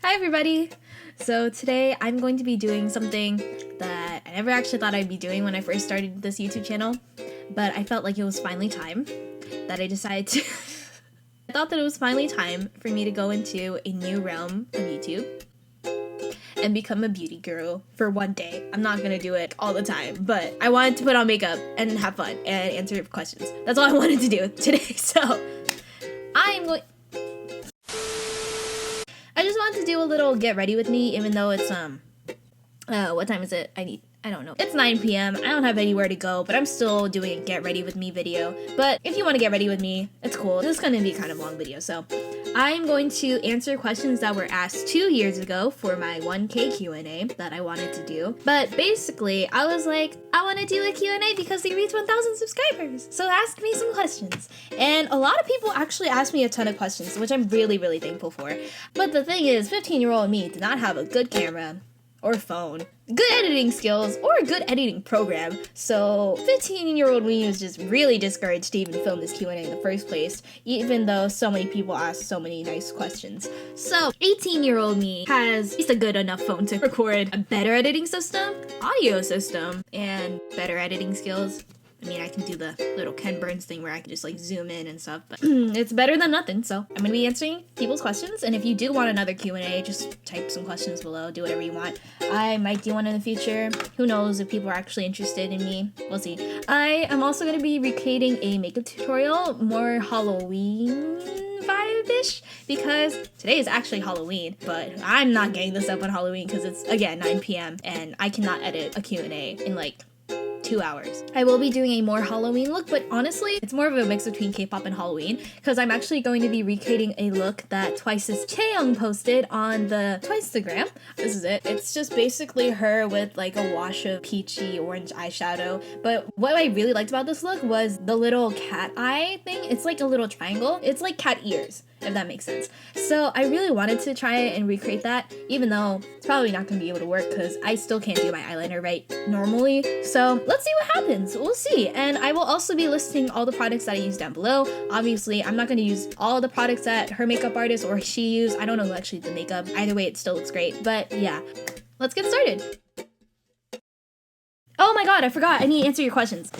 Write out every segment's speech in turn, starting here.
Hi everybody! So today I'm going to be doing something that I never actually thought I'd be doing when I first started this YouTube channel, but I felt like it was finally time that I decided to I thought that it was finally time for me to go into a new realm of YouTube and become a beauty guru for one day. I'm not gonna do it all the time, but I wanted to put on makeup and have fun and answer questions. That's all I wanted to do today, so I just wanted to do a little get ready with me, even though it's, what time is it? I don't know. It's 9 p.m. I don't have anywhere to go, but I'm still doing a get ready with me video. But if you want to get ready with me, it's cool. This is going to be kind of a long video, so I'm going to answer questions that were asked 2 years ago for my 1K Q&A that I wanted to do. But basically, I was like, I want to do a Q&A because they reached 1,000 subscribers. So ask me some questions. And a lot of people actually asked me a ton of questions, which I'm really, really thankful for. But the thing is, 15-year-old me did not have a good camera or phone, good editing skills, or a good editing program. So 15-year-old me was just really discouraged to even film this Q&A in the first place, even though so many people asked so many nice questions. So 18-year-old me has at least a good enough phone to record a better editing system, audio system, and better editing skills. I mean, I can do the little Ken Burns thing where I can just like zoom in and stuff, but it's better than nothing. So I'm gonna be answering people's questions. And if you do want another Q&A, just type some questions below, do whatever you want. I might do one in the future. Who knows if people are actually interested in me. We'll see. I am also gonna be recreating a makeup tutorial, more Halloween vibe-ish, because today is actually Halloween, but I'm not getting this up on Halloween because it's, again, 9 p.m. and I cannot edit a Q&A in like 2 hours. I will be doing a more Halloween look, but honestly, it's more of a mix between K-pop and Halloween because I'm actually going to be recreating a look that Twice's Chaeyoung posted on the Twicestagram. This is it. It's just basically her with like a wash of peachy orange eyeshadow, but what I really liked about this look was the little cat eye thing. It's like a little triangle. It's like cat ears, if that makes sense. So I really wanted to try it and recreate that, even though it's probably not going to be able to work because I still can't do my eyeliner right normally. So let's see what happens. We'll see. And I will also be listing all the products that I use down below. Obviously, I'm not going to use all the products that her makeup artist or she used. I don't know who actually did the makeup. Either way, it still looks great. But yeah, let's get started. Oh my god, I forgot. I need to answer your questions.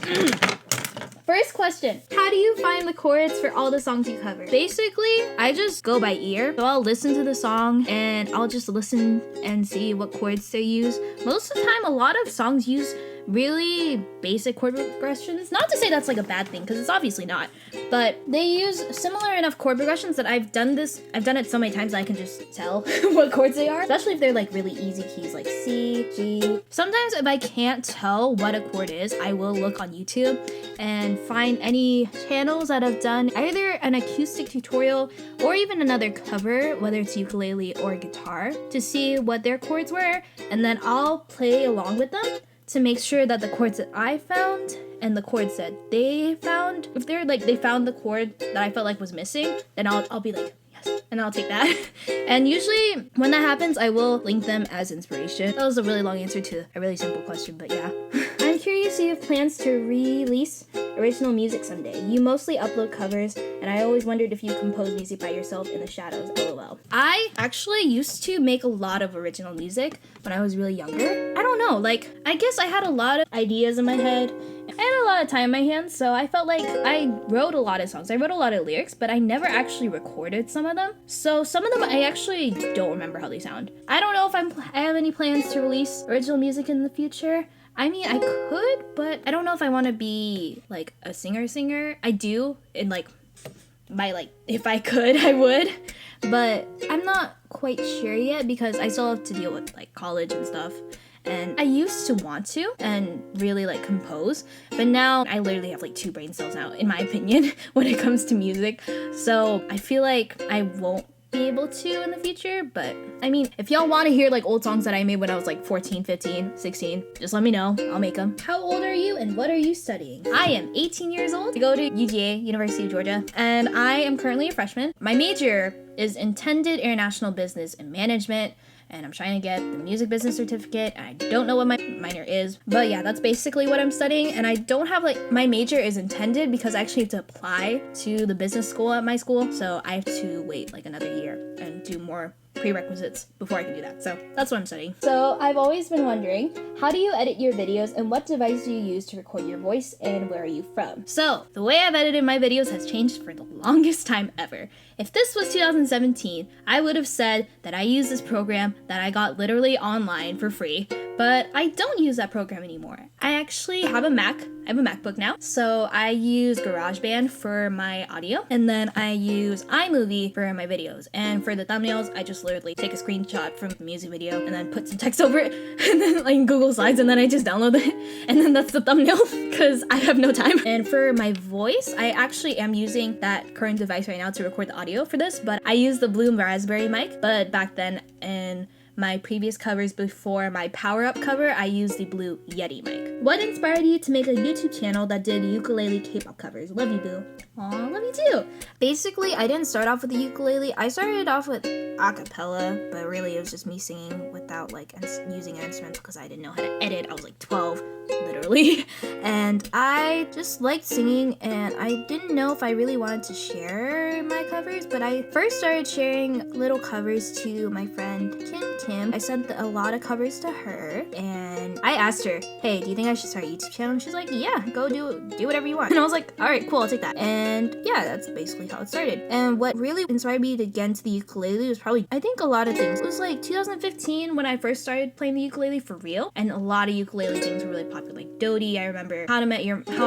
First question, how do you find the chords for all the songs you cover? Basically, I just go by ear. So I'll listen to the song and I'll just listen and see what chords they use. Most of the time, a lot of songs use really basic chord progressions. Not to say that's like a bad thing, because it's obviously not, but they use similar enough chord progressions that I've done it so many times that I can just tell what chords they are, especially if they're like really easy keys like C, G. Sometimes if I can't tell what a chord is, I will look on YouTube and find any channels that have done either an acoustic tutorial or even another cover, whether it's ukulele or guitar, to see what their chords were, and then I'll play along with them to make sure that the chords that I found and the chords that they found, if they're like, they found the chord that I felt like was missing, then I'll be like, yes, and I'll take that. And usually when that happens, I will link them as inspiration. That was a really long answer to a really simple question, but yeah. I'm curious if you have plans to release original music someday. You mostly upload covers, and I always wondered if you compose music by yourself in the shadows, lol. I actually used to make a lot of original music when I was really younger. I don't know, like, I guess I had a lot of ideas in my head and a lot of time in my hands, so I felt like I wrote a lot of songs. I wrote a lot of lyrics, but I never actually recorded some of them. So some of them I actually don't remember how they sound. I don't know if I have any plans to release original music in the future. I mean, I could, but I don't know if I want to be like a singer. I do, and like, if I could, I would, but I'm not quite sure yet because I still have to deal with like college and stuff. And I used to want to and really like compose, but now I literally have like 2 brain cells now, in my opinion, when it comes to music. So I feel like I won't be able to in the future, but I mean, if y'all want to hear like old songs that I made when I was like 14, 15, 16, just let me know. I'll make them. How old are you and what are you studying? I am 18 years old. I go to UGA, University of Georgia, and I am currently a freshman. My major is Intended International Business and Management, and I'm trying to get the music business certificate. I don't know what my minor is, but yeah, that's basically what I'm studying. And I don't have like, my major is intended because I actually have to apply to the business school at my school, so I have to wait like another year and do more prerequisites before I can do that. So that's what I'm studying. So I've always been wondering, how do you edit your videos and what device do you use to record your voice and where are you from? So the way I've edited my videos has changed for the longest time ever. If this was 2017, I would have said that I use this program that I got literally online for free, but I don't use that program anymore. I actually have a Mac. I have a MacBook now. So I use GarageBand for my audio, and then I use iMovie for my videos. And for the thumbnails, I just literally take a screenshot from the music video and then put some text over it, and then like Google Slides, and then I just download it, and then that's the thumbnail because I have no time. And for my voice, I actually am using that current device right now to record the audio for this, but I use the Blue Raspberry mic. But back then in my previous covers before my Power Up cover, I used the Blue Yeti mic. What inspired you to make a YouTube channel that did ukulele K-pop covers? Love you, boo. Aw, love you too. Basically, I didn't start off with the ukulele. I started off with a cappella, but really it was just me singing without like using an instrument because I didn't know how to edit. I was like 12, literally. And I just liked singing, and I didn't know if I really wanted to share my covers, but I first started sharing little covers to my friend Kim. I sent a lot of covers to her, and I asked her, hey, do you think I should start a YouTube channel? And she's like, yeah, go do whatever you want. And I was like, all right, cool, I'll take that. And yeah, that's basically how it started. And what really inspired me to get into the ukulele was probably, I think, a lot of things. It was like 2015 when I first started playing the ukulele for real, and a lot of ukulele things were really popular, like Dodie. I remember How I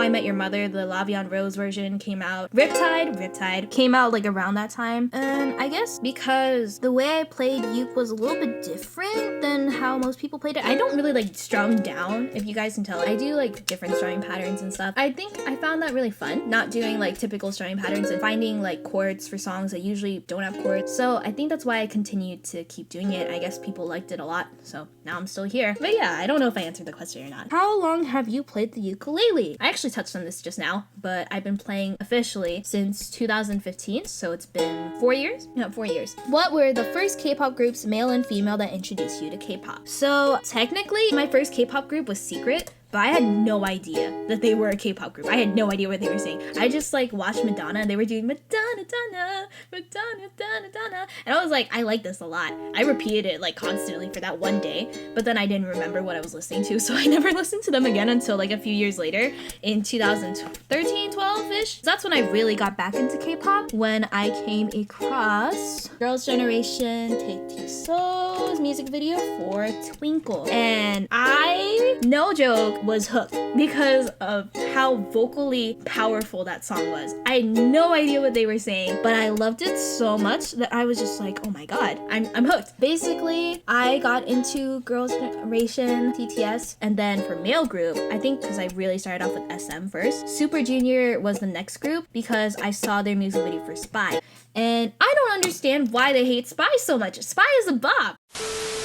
Met Your Mother, the Lavion Rose version came out. Riptide came out like around that time. And I guess because the way I played uke was a little bit different than how most people played it. I don't really like strum down, if you guys can tell. I do like different strumming patterns and stuff. I think I found that really fun, not doing like typical strumming patterns and finding like chords for songs that usually don't have chords. So I think that's why I continued to keep doing it. I guess people liked it a lot, so now I'm still here. But yeah, I don't know if I answered the question or not. How long have you played the ukulele? I actually touched on this just now, but I've been playing officially since 2015, so it's been 4 years? No, 4 years. What were the first K-pop groups, male and female, that introduced you to K-pop? So technically, my first K-pop group was Secret, but I had no idea that they were a K-pop group. I had no idea what they were saying. I just like watched Madonna, and they were doing Madonna, Donna, Madonna, Donna, Donna. And I was like, I like this a lot. I repeated it like constantly for that one day, but then I didn't remember what I was listening to, so I never listened to them again until like a few years later in 2013, 12-ish. So that's when I really got back into K-pop, when I came across Girls' Generation Taeso's music video for Twinkle. And I, no joke, was hooked because of how vocally powerful that song was. I had no idea what they were saying, but I loved it so much that I was just like, oh my god, I'm hooked. Basically, I got into Girls' Generation TTS, and then for male group, I think because I really started off with SM first, Super Junior was the next group because I saw their music video for Spy. And I don't understand why they hate Spy so much. Spy is a bop.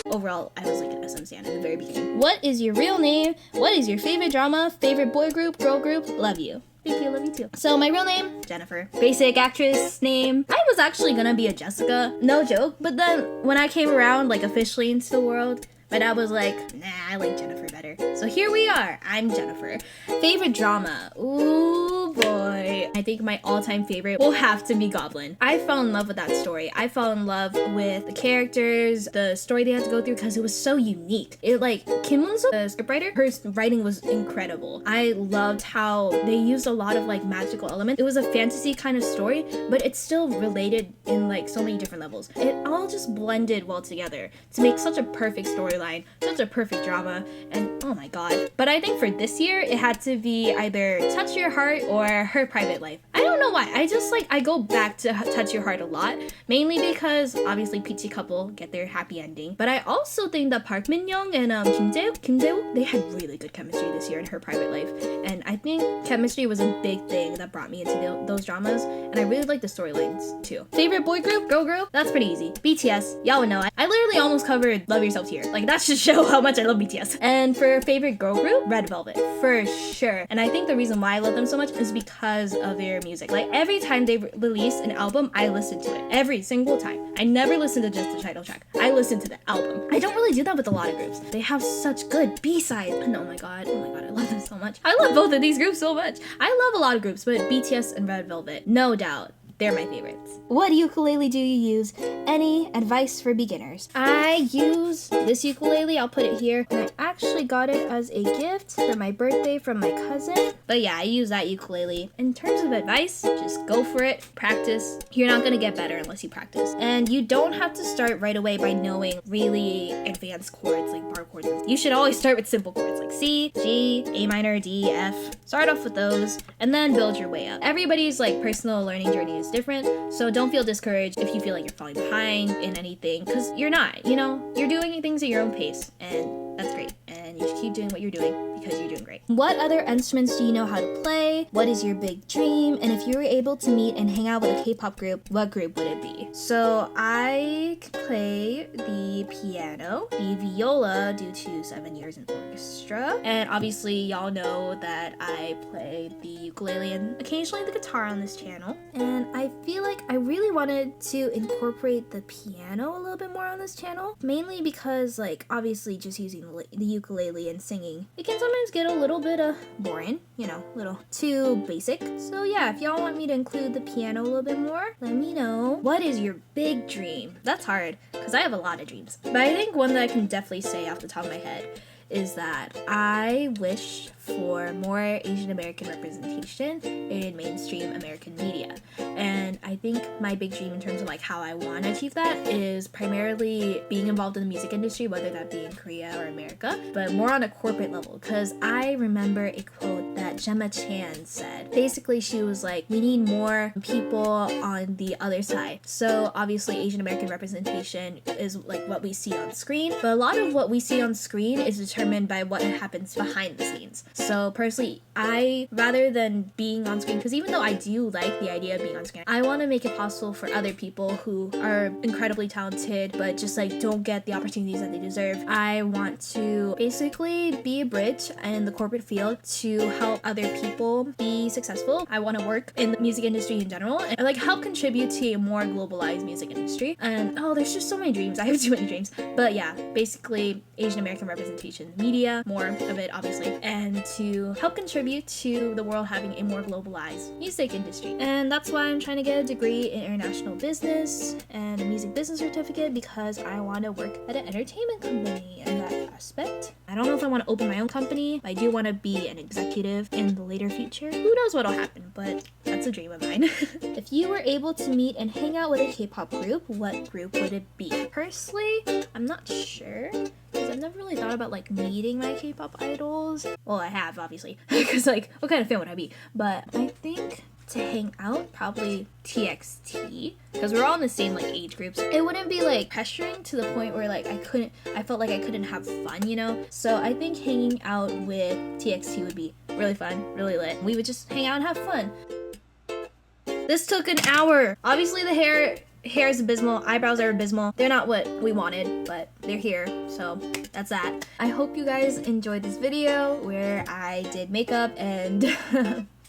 Overall, I was like an SM stan at the very beginning. What is your real name? What is your favorite drama? Favorite boy group? Girl group? Love you. Thank you, love you too. So my real name, Jennifer. Basic actress name, I was actually gonna be a Jessica. No joke. But then when I came around like officially into the world, my dad was like, nah, I like Jennifer better. So here we are. I'm Jennifer. Favorite drama? Ooh boy. I think my all-time favorite will have to be Goblin. I fell in love with that story. I fell in love with the characters, the story they had to go through, because it was so unique. It like, Kim Moon-suk, the scriptwriter, her writing was incredible. I loved how they used a lot of like magical elements. It was a fantasy kind of story, but it's still related in like so many different levels. It all just blended well together to make such a perfect storyline, such a perfect drama, and oh my god. But I think for this year, it had to be either Touch Your Heart or Her Private Life. I don't know why. I just like, I go back to Touch Your Heart a lot, mainly because obviously peachy couple get their happy ending. But I also think that Park Min-young and Kim Jae-wook, they had really good chemistry this year in Her Private Life. And I think chemistry was a big thing that brought me into those dramas, and I really like the storylines too. Favorite boy group? Girl group? That's pretty easy. BTS. Y'all would know. I literally almost covered Love Yourself here. Like, that should show how much I love BTS. And for favorite girl group? Red Velvet. For sure. And I think the reason why I love them so much is because of their music. Like, every time they release an album, I listen to it. Every single time. I never listen to just the title track. I listen to the album. I don't really do that with a lot of groups. They have such good B-sides. And oh my god, I love them so much. I love both of these groups so much. I love a lot of groups, but BTS and Red Velvet, no doubt. they're my favorites. What ukulele do you use? Any advice for beginners? I use this ukulele. I'll put it here. And I actually got it as a gift for my birthday from my cousin. But yeah, I use that ukulele. In terms of advice, just go for it. Practice. You're not gonna get better unless you practice. And you don't have to start right away by knowing really advanced chords like bar chords. You should always start with simple chords like C, G, A minor, D, F. Start off with those and then build your way up. Everybody's like personal learning journey is different, so don't feel discouraged if you feel like you're falling behind in anything, because you're not. You know, you're doing things at your own pace, and that's great. And you should keep doing what you're doing because you're doing great. What other instruments do you know how to play? What is your big dream? And if you were able to meet and hang out with a K-pop group, what group would it be? So I play the piano, the viola due to 7 years in orchestra, and obviously y'all know that I play the ukulele and occasionally the guitar on this channel. And I feel like I really wanted to incorporate the piano a little bit more on this channel, mainly because like obviously just using the ukulele and singing, it can sometimes get a little bit boring, you know, a little too basic. So yeah, if y'all want me to include the piano a little bit more, let me know. What is your big dream? That's hard because I have a lot of dreams, but I think one that I can definitely say off the top of my head is that I wish for more Asian American representation in mainstream American media. And I think my big dream in terms of like how I want to achieve that is primarily being involved in the music industry, whether that be in Korea or America, but more on a corporate level. Because I remember a quote that Gemma Chan said. Basically, she was like, we need more people on the other side. So obviously Asian American representation is like what we see on screen, but a lot of what we see on screen is determined by what happens behind the scenes. So personally, rather than being on screen, because even though I do like the idea of being on screen, I want to make it possible for other people who are incredibly talented but just like don't get the opportunities that they deserve. I want to basically be a bridge in the corporate field to help other people be successful. I want to work in the music industry in general and like help contribute to a more globalized music industry. And there's just so many dreams. I have too many dreams. But yeah, basically Asian American representation in the media, more of it obviously, and to help contribute to the world having a more globalized music industry. And that's why I'm trying to get a degree in international business and a music business certificate, because I want to work at an entertainment company in that aspect. I don't know if I want to open my own company. I do want to be an executive in the later future. Who knows what'll happen, but that's a dream of mine. If you were able to meet and hang out with a K-pop group, what group would it be? Personally, I'm not sure, because I've never really thought about like meeting my K-pop idols. Well, I have obviously, because like what kind of fan would I be? But I think to hang out, probably TXT, because we're all in the same like age groups. It wouldn't be like pressuring to the point where like I felt like I couldn't have fun, you know? So I think hanging out with TXT would be really fun, really lit. We would just hang out and have fun. This took an hour. Obviously the hair is abysmal, eyebrows are abysmal. They're not what we wanted, but they're here, so that's that. I hope you guys enjoyed this video where I did makeup, and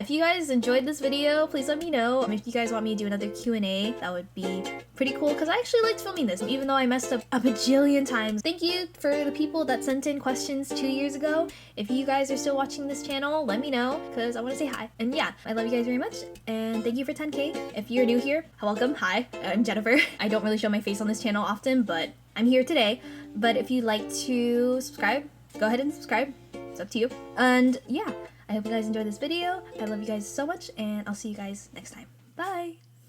if you guys enjoyed this video, please let me know. If you guys want me to do another Q&A, that would be pretty cool, because I actually liked filming this, even though I messed up a bajillion times. Thank you for the people that sent in questions 2 years ago. If you guys are still watching this channel, let me know, because I want to say hi. And yeah, I love you guys very much, and thank you for 10K. If you're new here, welcome. Hi, I'm Jennifer. I don't really show my face on this channel often, but I'm here today. But if you'd like to subscribe, go ahead and subscribe. It's up to you. And yeah, I hope you guys enjoyed this video. I love you guys so much, and I'll see you guys next time. Bye!